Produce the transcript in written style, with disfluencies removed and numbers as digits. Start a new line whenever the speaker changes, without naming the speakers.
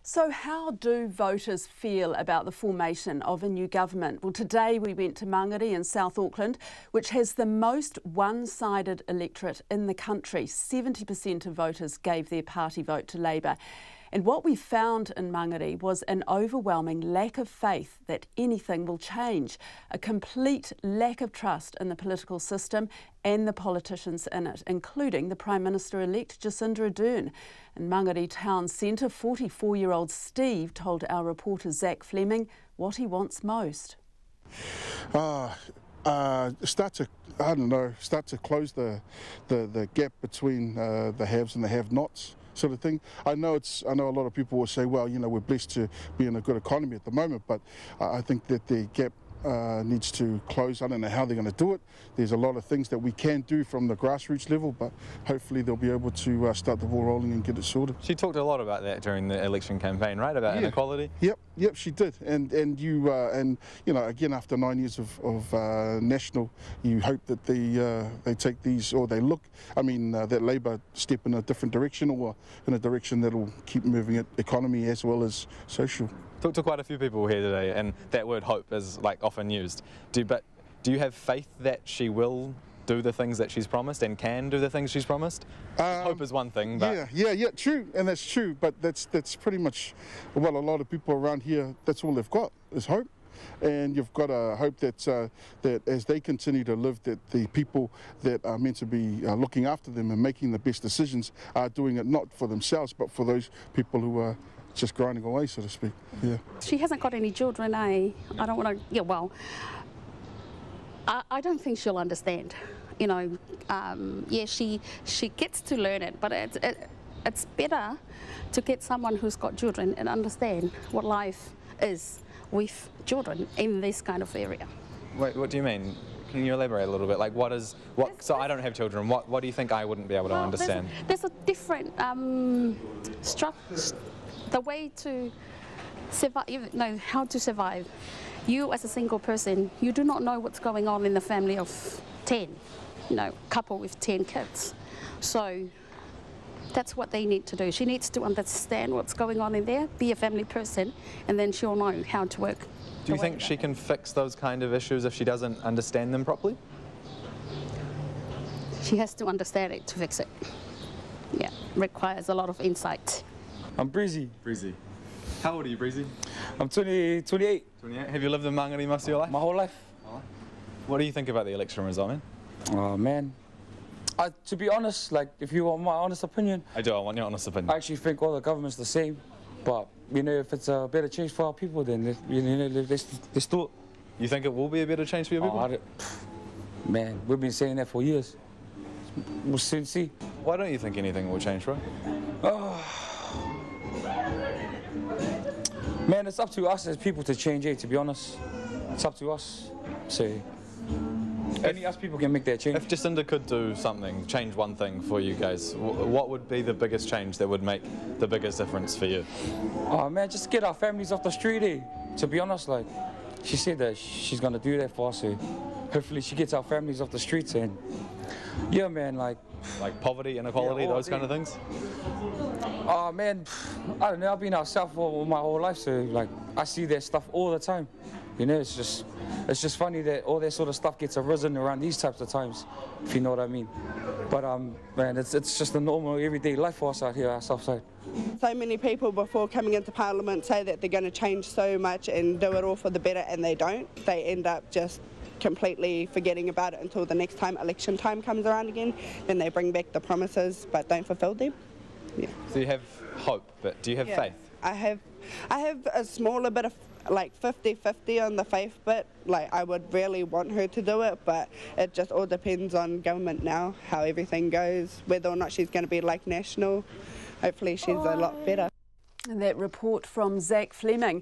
So how do voters feel about the formation of a new government? Well, today we went to Mangere in South Auckland, which has the most one-sided electorate in the country. 70% of voters gave their party vote to Labour. And what we found in Mangere was an overwhelming lack of faith that anything will change, a complete lack of trust in the political system and the politicians in it, including the Prime Minister-elect Jacinda Ardern. In Mangere town centre, 44-year-old Steve told our reporter Zac Fleming what he wants most.
Start to close the gap between the haves and the have-nots, sort of thing. I know a lot of people will say, well, you know, we're blessed to be in a good economy at the moment, but I think that the gap needs to close. I don't know how they're going to do it. There's a lot of things that we can do from the grassroots level, but hopefully they'll be able to start the ball rolling and get it sorted.
She talked a lot about that during the election campaign, right? About inequality.
Yep, she did. And you know, again, after 9 years of national, you hope that they take these, or they look. I mean, that Labour step in a different direction, or in a direction that'll keep moving it, economy as well as social.
Talked to quite a few people here today, and that word hope is like often used. But do you have faith that she will do the things that she's promised and can do the things she's promised? Hope is one thing, but
yeah, true, and that's true. But that's pretty much, well, a lot of people around here, that's all they've got is hope. And you've got to hope that that as they continue to live, that the people that are meant to be looking after them and making the best decisions are doing it not for themselves, but for those people who are just grinding away, so to speak. Yeah.
She hasn't got any children, eh? I don't want to. Yeah, well, I don't think she'll understand. You know, yeah, she gets to learn it, but it's better to get someone who's got children and understand what life is with children in this kind of area.
Wait, what do you mean? Can you elaborate a little bit? Like, so I don't have children. What do you think I wouldn't be able to understand?
There's a different structure. The way to survive, you know, how to survive. You as a single person, you do not know what's going on in the family of 10, you know, couple with 10 kids. So that's what they need to do. She needs to understand what's going on in there, be a family person, and then she'll know how to work.
Do you think she can fix those kind of issues if she doesn't understand them properly?
She has to understand it to fix it. Yeah, requires a lot of insight.
I'm Breezy.
Breezy. How old are you, Breezy?
I'm 28. 28.
Have you lived in Mangere most of your life?
My whole life.
What do you think about the election result, man?
Oh, man. To be honest, like, if you want my honest opinion...
I do, I want your honest opinion.
I actually think all the government's the same. But, you know, if it's a better change for our people, then, you know, let's do it.
You think it will be a better change for your people?
Man, we've been saying that for years. We'll soon see.
Why don't you think anything will change, bro?
Man, it's up to us as people to change it, to be honest. It's up to us. So, only us people can make that change.
If Jacinda could do something, change one thing for you guys, what would be the biggest change that would make the biggest difference for you?
Oh, man, just get our families off the street, eh? To be honest, like, she said that she's going to do that for us, so hopefully she gets our families off the streets, and yeah, man, like
poverty, inequality, those kind of things?
Oh, man, I don't know, I've been out south for my whole life, so, like, I see that stuff all the time. You know, it's just funny that all that sort of stuff gets arisen around these types of times, if you know what I mean. But, man, it's just a normal, everyday life for us out here, our south side.
So many people before coming into Parliament say that they're going to change so much and do it all for the better, and they don't. They end up just completely forgetting about it until the next time election time comes around again. Then they bring back the promises but don't fulfill them. Yeah.
So you have hope, but do you have faith?
I have a smaller bit of, like, 50-50 on the faith bit. Like, I would really want her to do it, but it just all depends on government now, how everything goes, whether or not she's going to be like national. Hopefully she's a lot better.
And that report from Zac Fleming.